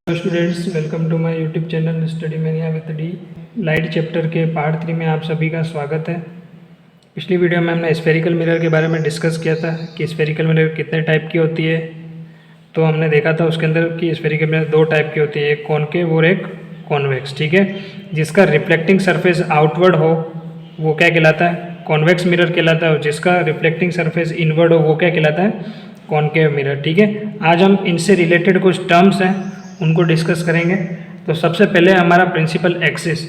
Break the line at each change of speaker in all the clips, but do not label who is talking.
Hello students, welcome to my YouTube channel study mania with D. Light chapter के part 3 में आप सभी का स्वागत है। पिछली वीडियो में हमने स्फेरिकल मिरर के बारे में डिस्कस किया था कि स्फेरिकल मिरर कितने टाइप की होती है। तो हमने देखा था उसके अंदर कि स्फेरिकल मिरर दो टाइप की होती है, एक कॉनकेव और एक कॉन्वेक्स। ठीक है, जिसका रिफ्लेक्टिंग सरफेस आउटवर्ड हो वो क्या कहलाता है? कॉन्वेक्स मिरर कहलाता है। और जिसका रिफ्लेक्टिंग सरफेस इनवर्ड हो वो क्या कहलाता है? Concave mirror. ठीक है, आज हम इनसे रिलेटेड कुछ टर्म्स हैं उनको डिस्कस करेंगे। तो सबसे पहले हमारा principal axis,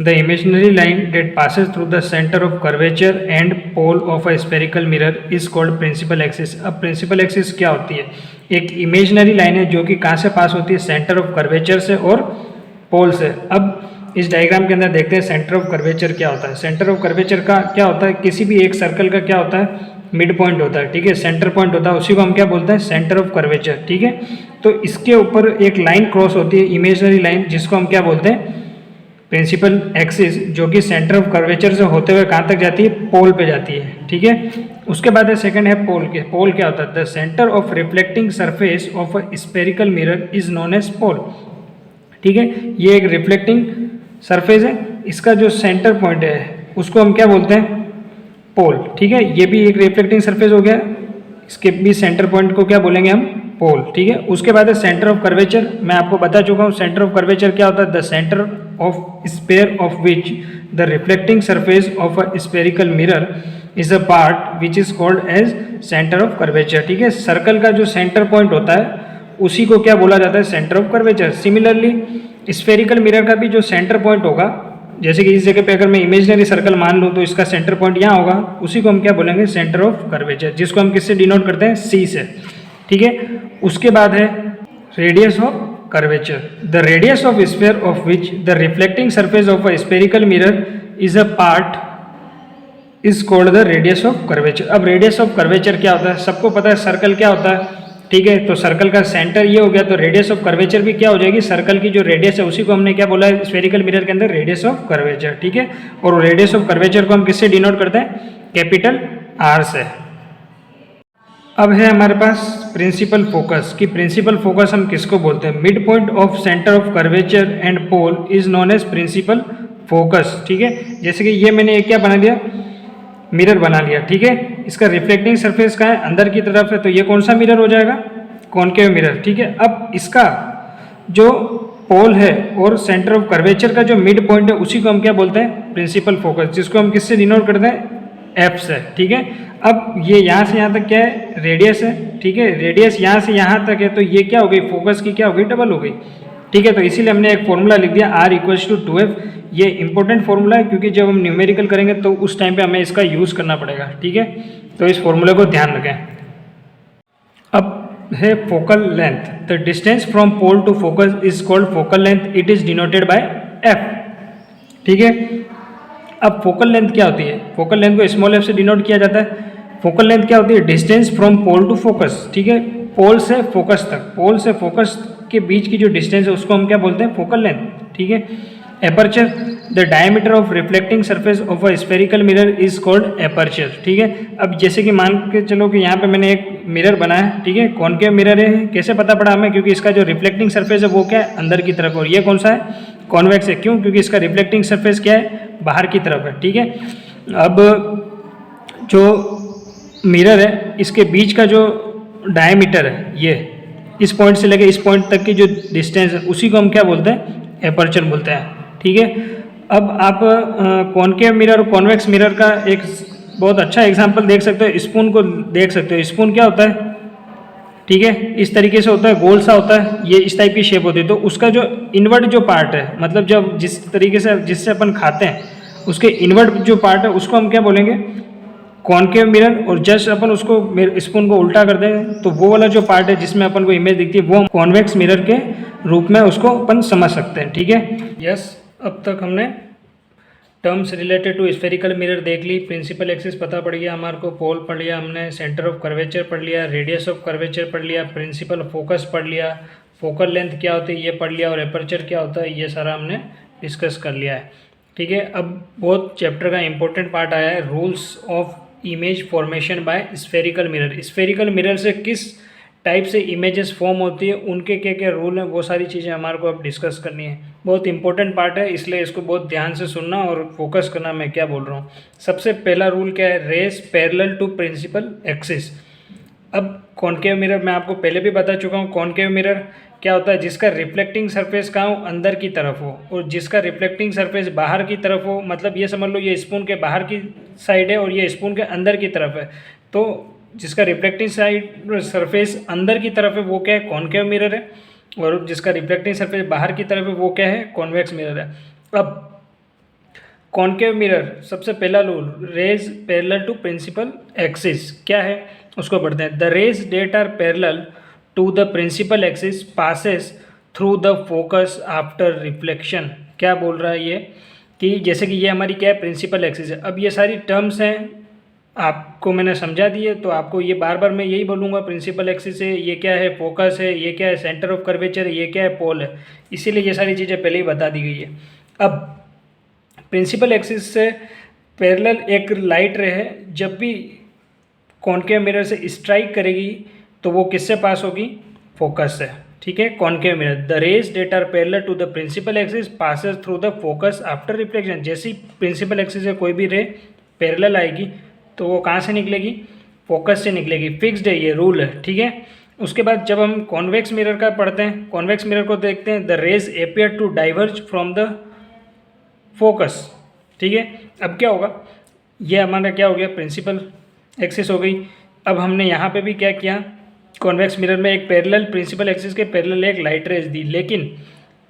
the imaginary line that passes through the centre of curvature and pole of a spherical mirror is called principal axis. अब प्रिंसिपल एक्सिस क्या होती है? एक इमेजिनरी लाइन है जो कि कहाँ से पास होती है? सेंटर ऑफ कर्वेचर से और पोल से। अब इस डायग्राम के अंदर देखते हैं सेंटर ऑफ कर्वेचर क्या होता है। सेंटर ऑफ कर्वेचर का क्या होता है? किसी भी एक सर्कल का क्या होता है? मिड पॉइंट होता है। ठीक है, सेंटर पॉइंट होता है, उसी को हम क्या बोलते हैं? Centre of curvature. ठीक है, तो इसके ऊपर एक लाइन क्रॉस होती है, इमेजिनरी लाइन, जिसको हम क्या बोलते हैं? प्रिंसिपल एक्सिस, जो कि सेंटर ऑफ कर्वेचर से होते हुए कहाँ तक जाती है? पोल पे जाती है। ठीक है, उसके बाद है सेकंड है पोल के। पोल क्या होता है? The centre of reflecting surface of a spherical mirror is known as pole. ठीक है, ये एक रिफ्लेक्टिंग सरफेस है, इसका जो सेंटर पॉइंट है उसको हम क्या बोलते हैं? पोल। ठीक है, ये भी एक रिफ्लेक्टिंग सरफेस हो गया, इसके भी सेंटर पॉइंट को क्या बोलेंगे हम? पोल। ठीक है, उसके बाद है सेंटर ऑफ कर्वेचर। मैं आपको बता चुका हूँ सेंटर ऑफ कर्वेचर क्या होता है? The centre of sphere of which the reflecting surface of a spherical mirror is a part which is called as centre of curvature. ठीक है, सर्कल का जो सेंटर पॉइंट होता है उसी को क्या बोला जाता है? Centre of curvature. Similarly spherical mirror का भी जो सेंटर पॉइंट होगा, जैसे कि इस जगह पे अगर मैं इमेजिनरी सर्कल मान लूँ तो इसका सेंटर पॉइंट यहाँ होगा, उसी को हम क्या बोलेंगे? सेंटर ऑफ कर्वेचर, जिसको हम किससे डिनोट करते हैं? सी से। ठीक है, उसके बाद है radius of curvature, the radius of sphere of which the reflecting surface of a spherical mirror is a part is called the radius of curvature. अब रेडियस ऑफ कर्वेचर क्या होता है? सबको पता है सर्कल क्या होता है। ठीक है, तो सर्कल का सेंटर ये हो गया, तो रेडियस ऑफ कर्वेचर भी क्या हो जाएगी? सर्कल की जो रेडियस है उसी को हमने क्या बोला है स्फेरिकल मिरर के अंदर? Radius of curvature. ठीक है, और रेडियस ऑफ कर्वेचर को हम किससे डिनोट करते हैं? कैपिटल आर से। अब है हमारे पास प्रिंसिपल फोकस, कि प्रिंसिपल फोकस हम किसको बोलते हैं? Mid point of centre of curvature and pole is known as principal focus. ठीक है, जैसे कि ये मैंने एक क्या बना दिया? मिरर बना लिया। ठीक है, इसका रिफ्लेक्टिंग सरफेस का है अंदर की तरफ है, तो ये कौन सा मिरर हो जाएगा? Concave mirror. ठीक है, अब इसका जो पोल है और सेंटर ऑफ कर्वेचर का जो मिड पॉइंट है उसी को हम क्या बोलते हैं? प्रिंसिपल फोकस, जिसको हम किससे डिनोट करते हैं? एफ से। ठीक है, अब ये यहाँ से यहाँ तक क्या है? रेडियस है। ठीक है, रेडियस यहाँ से यहाँ तक है, तो ये क्या हो गई? फोकस की क्या हो गई? डबल हो गई। ठीक है, तो इसीलिए हमने एक फॉर्मूला लिख दिया R इक्वल्स टू 2F। ये इंपॉर्टेंट फॉर्मूला है क्योंकि जब हम न्यूमेरिकल करेंगे तो उस टाइम पे हमें इसका यूज़ करना पड़ेगा। ठीक है, तो इस फॉर्मूले को ध्यान रखें। अब है focal length, the distance from pole to focus is called focal length, it is denoted by F। ठीक है, अब फोकल लेंथ क्या होती है? फोकल लेंथ को स्मॉल एफ से डिनोट किया जाता है। फोकल लेंथ क्या होती है? Distance from pole to focus. ठीक है, पोल से फोकस तक, पोल से फोकस के बीच की जो डिस्टेंस है उसको हम क्या बोलते हैं? Focal length. ठीक है, aperture, the diameter of reflecting surface of a spherical mirror is called aperture. ठीक है, अब जैसे कि मान के चलो कि यहाँ पे मैंने एक मिरर बनाया है। ठीक है, कॉनकेव मिरर है। कैसे पता पड़ा हमें? क्योंकि इसका जो रिफ्लेक्टिंग सरफेस है वो क्या है? अंदर की तरफ, और ये कौन सा है? कॉन्वेक्स है। क्यों? क्योंकि इसका रिफ्लेक्टिंग सरफेस क्या है? बाहर की तरफ है। ठीक है, अब जो मिरर है इसके बीच का जो डायमीटर है, ये इस पॉइंट से लेकर इस पॉइंट तक की जो डिस्टेंस है उसी को हम क्या बोलते हैं? एपर्चर बोलते हैं। ठीक है, अब आप कॉनकेव मिरर और कॉन्वेक्स मिरर का एक बहुत अच्छा एग्जांपल देख सकते हो। स्पून को देख सकते हो। स्पून क्या होता है? ठीक है, इस तरीके से होता है, गोल सा होता है, ये इस टाइप की शेप होती है। तो उसका जो इनवर्ट जो पार्ट है, मतलब जब जिस तरीके से जिससे अपन खाते हैं उसके इनवर्ट जो पार्ट है उसको हम क्या बोलेंगे? Concave mirror. और जस्ट अपन उसको स्पून को उल्टा कर दें तो वो वाला जो पार्ट है जिसमें अपन को इमेज दिखती है वो कॉन्वेक्स मिरर के रूप में उसको अपन समझ सकते हैं। ठीक है, यस, अब तक हमने terms related to spherical mirror देख ली, प्रिंसिपल एक्सिस पता पड़ गया हमारे को, पोल पढ़ लिया हमने, सेंटर ऑफ कर्वेचर पढ़ लिया, रेडियस ऑफ कर्वेचर पढ़ लिया, प्रिंसिपल फोकस पढ़ लिया, फोकल लेंथ क्या होती है ये पढ़ लिया, और एपर्चर क्या होता है ये सारा हमने डिस्कस कर लिया है। ठीक है, अब बहुत चैप्टर का इंपॉर्टेंट पार्ट आया है, rules of image formation by spherical mirror. Spherical mirror से किस टाइप से इमेजेस फॉर्म होती है, उनके क्या क्या रूल हैं, वो सारी चीज़ें हमारे को अब डिस्कस करनी है। बहुत इंपॉर्टेंट पार्ट है, इसलिए इसको बहुत ध्यान से सुनना और फोकस करना मैं क्या बोल रहा हूँ। सबसे पहला रूल क्या है, rays parallel to principal axis. अब कॉनकेव मिरर मैं आपको पहले भी बता चुका हूँ, कॉनकेव मिरर क्या होता है, जिसका रिफ्लेक्टिंग सरफेस कहाँ हो, अंदर की तरफ हो, और जिसका रिफ्लेक्टिंग सरफेस बाहर की तरफ हो, मतलब ये समझ लो ये स्पून के बाहर की साइड है और ये स्पून के अंदर की तरफ है, तो जिसका रिफ्लेक्टिंग साइड सरफेस अंदर की तरफ है वो क्या है, कॉनकेव मिरर है, और जिसका रिफ्लेक्टिंग सरफेस बाहर की तरफ है वो क्या है, कॉन्वेक्स मिरर है। अब कॉनकेव मिरर सबसे पहला rule, rays parallel to principal axis क्या है उसको पढ़ते हैं। The rays that are parallel to the principal axis passes through the focus after reflection. क्या बोल रहा है ये, कि जैसे कि ये हमारी क्या है, प्रिंसिपल एक्सिस है। अब ये सारी टर्म्स हैं, आपको मैंने समझा दी है, तो आपको ये बार बार मैं यही बोलूँगा, प्रिंसिपल एक्सिस है, ये क्या है, फोकस है, ये क्या है, सेंटर ऑफ कर्वेचर है, ये क्या है, पोल है, इसीलिए ये सारी चीज़ें पहले ही बता दी गई है। अब प्रिंसिपल एक्सिस से पैरेलल एक लाइट रे है, जब भी कॉनकेव मिरर से स्ट्राइक करेगी तो वो किससे पास होगी, फोकस से, ठीक है। Concave mirror, the rays that are parallel to the principal axis passes through the focus after reflection. जैसे ही प्रिंसिपल एक्सिस से कोई भी रे पैरेलल आएगी तो वो कहाँ से निकलेगी, फोकस से निकलेगी, फिक्स्ड है, ये रूल है, ठीक है। उसके बाद जब हम कॉन्वेक्स मिरर का पढ़ते हैं, कॉन्वेक्स मिरर को देखते हैं, the rays appear to diverge from the focus, ठीक है। अब क्या होगा, ये हमारा क्या हो गया, प्रिंसिपल एक्सिस हो गई। अब हमने यहाँ पे भी क्या किया, कॉन्वेक्स मिरर में एक पैरेलल, प्रिंसिपल एक्सिस के पैरेलल एक लाइट रेज दी, लेकिन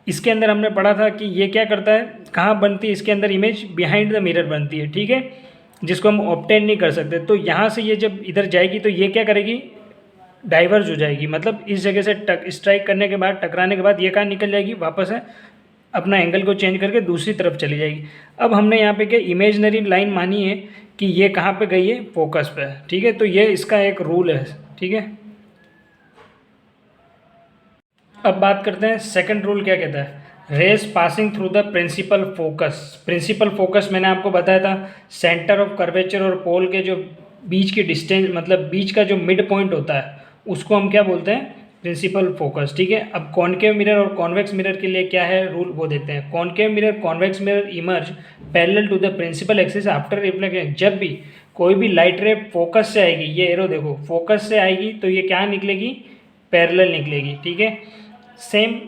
इसके अंदर हमने पढ़ा था कि ये क्या करता है, कहाँ बनती है इसके अंदर इमेज, बिहाइंड द मिरर बनती है, ठीक है, जिसको हम ऑब्टेन नहीं कर सकते। तो यहाँ से ये जब इधर जाएगी तो ये क्या करेगी, डाइवर्ज हो जाएगी, मतलब इस जगह से स्ट्राइक करने के बाद, टकराने के बाद ये कहाँ निकल जाएगी, वापस है अपना एंगल को चेंज करके दूसरी तरफ चली जाएगी। अब हमने यहाँ पे क्या इमेजनरी लाइन मानी है कि ये कहाँ पे गई है, फोकस पे, ठीक है। तो ये इसका एक रूल है, ठीक है। अब बात करते हैं सेकंड रूल क्या कहता है, rays passing through the principal focus. Principal focus मैंने आपको बताया था, सेंटर ऑफ कर्वेचर और पोल के जो बीच की डिस्टेंस, मतलब बीच का जो मिड पॉइंट होता है उसको हम क्या बोलते हैं, प्रिंसिपल फोकस, ठीक है। अब कॉनकेव मिरर और कॉन्वेक्स मिरर के लिए क्या है रूल, वो देखते हैं। Concave mirror, convex mirror emerge parallel to the principal axis after reflection. जब भी कोई भी लाइट रे फोकस से आएगी, ये एरो देखो, फोकस से आएगी तो ये क्या निकलेगी, पैरेलल निकलेगी, ठीक है। सेम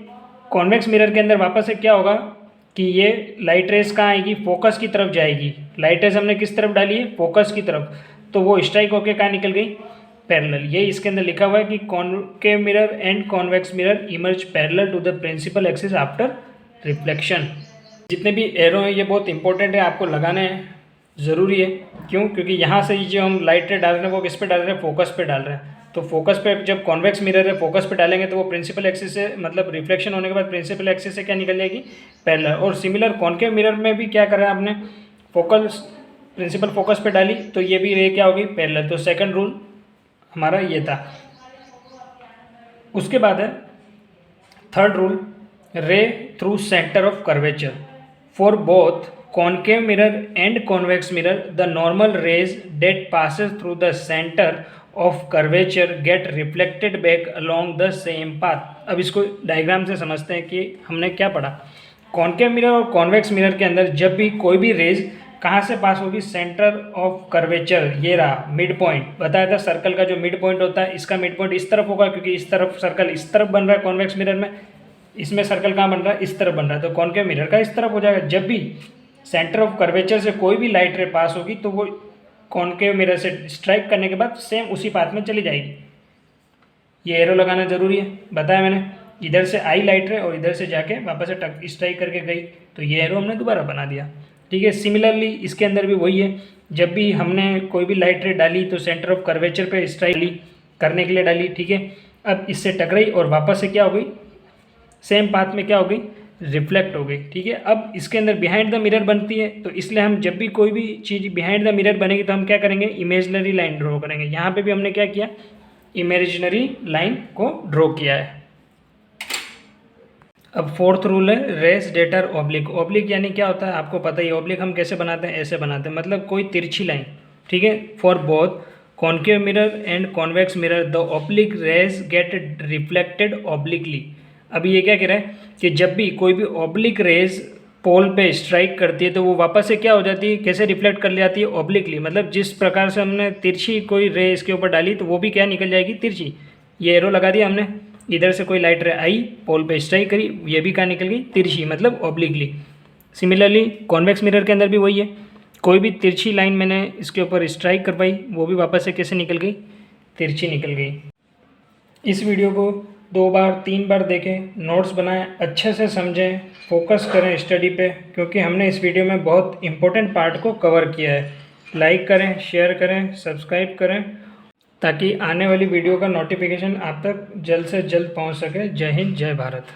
कॉन्वेक्स मिरर के अंदर वापस से क्या होगा कि ये लाइट रेस कहाँ आएगी, फोकस की तरफ जाएगी। लाइट रेस हमने किस तरफ डाली है, फोकस की तरफ, तो वो स्ट्राइक होके कहाँ निकल गई, पैरेलल। ये इसके अंदर लिखा हुआ है कि concave mirror and convex mirror emerge parallel to the principal axis after reflection. जितने भी एरो हैं ये बहुत इंपॉर्टेंट है, आपको लगाने हैं, ज़रूरी है। क्यों, क्योंकि यहाँ से जो हम लाइट रे डाल रहे हैं वो किस पे डाल रहे हैं, फोकस पे डाल रहे हैं। तो फोकस पे जब कॉन्वेक्स मिरर है फोकस पे डालेंगे तो वो प्रिंसिपल एक्सिस से, मतलब रिफ्लेक्शन होने के बाद प्रिंसिपल एक्सिस से क्या निकल जाएगी, पैरेलल। और सिमिलर कॉनकेव मिरर में भी क्या करा आपने, फोकल प्रिंसिपल फोकस पे डाली तो ये भी रे क्या होगी, पैरेलल। तो सेकंड रूल हमारा ये था। उसके बाद है थर्ड रूल, रे through centre of curvature. For both concave mirror and convex mirror the normal rays that passes through the center of curvature get reflected back along the same path। अब इसको diagram से समझते हैं कि हमने क्या पढ़ा। कॉनकेव मिरर और कॉन्वेक्स मिरर के अंदर जब भी कोई भी रेज कहाँ से पास होगी, सेंटर ऑफ कर्वेचर, ये रहा मिड पॉइंट, बताया था सर्कल का जो मिड पॉइंट होता है, इसका मिड पॉइंट इस तरफ होगा क्योंकि इस तरफ सर्कल इस तरफ बन रहा है कॉन्वेक्स मिरर में, इसमें सर्कल कहाँ बन रहा है, इस तरफ बन रहा है, तो कॉनकेव मिरर का इस तरफ हो जाएगा। जब भी सेंटर ऑफ कर्वेचर से कोई भी लाइट रे पास होगी तो वो कॉनकेव मिरर से स्ट्राइक करने के बाद सेम उसी पाथ में चली जाएगी। ये एरो लगाना जरूरी है, बताया मैंने, इधर से आई लाइट रे और इधर से जाके वापस से स्ट्राइक करके गई, तो ये एरो हमने दोबारा बना दिया, ठीक है। सिमिलरली इसके अंदर भी वही है, जब भी हमने कोई भी लाइट रे डाली तो सेंटर ऑफ कर्वेचर पे स्ट्राइक करने के लिए डाली, ठीक है। अब इससे टकराई और वापस से क्या हो गई, सेम पाथ में क्या हो गई, रिफ्लेक्ट हो गई, ठीक है। अब इसके अंदर बिहाइंड द मिरर बनती है, तो इसलिए हम जब भी कोई भी चीज़ बिहाइंड द मिरर बनेगी तो हम क्या करेंगे, इमेजिनरी लाइन ड्रॉ करेंगे। यहाँ पे भी हमने क्या किया, इमेजिनरी लाइन को ड्रॉ किया है। अब फोर्थ रूल है, रेस डेटर ऑब्लिक। ऑब्लिक यानी क्या होता है आपको पता ही, ऑब्लिक हम कैसे बनाते हैं, ऐसे बनाते हैं, मतलब कोई तिरछी लाइन, ठीक है। For both concave mirror and convex mirror the oblique rays get reflected obliquely. अभी ये क्या कह रहा है कि जब भी कोई भी ऑब्लिक रेज पोल पे स्ट्राइक करती है तो वो वापस से क्या हो जाती है, कैसे रिफ्लेक्ट कर जाती है, ऑब्लिकली। मतलब जिस प्रकार से हमने तिरछी कोई रे इसके ऊपर डाली तो वो भी क्या निकल जाएगी, तिरछी। ये एरो लगा दिया हमने, इधर से कोई लाइट रे आई, पोल पे स्ट्राइक करी, ये भी क्या निकल गई, तिरछी, मतलब ऑब्लिकली। सिमिलरली कॉन्वेक्स मिरर के अंदर भी वही है, कोई भी तिरछी लाइन मैंने इसके ऊपर स्ट्राइक करवाई, वो भी वापस से कैसे निकल गई, तिरछी निकल गई। इस वीडियो को 2 बार 3 बार देखें, नोट्स बनाएं, अच्छे से समझें, फोकस करें स्टडी पे, क्योंकि हमने इस वीडियो में बहुत इंपॉर्टेंट पार्ट को कवर किया है। लाइक करें, शेयर करें, सब्सक्राइब करें, ताकि आने वाली वीडियो का नोटिफिकेशन आप तक जल्द से जल्द पहुंच सके। जय हिंद, जय भारत।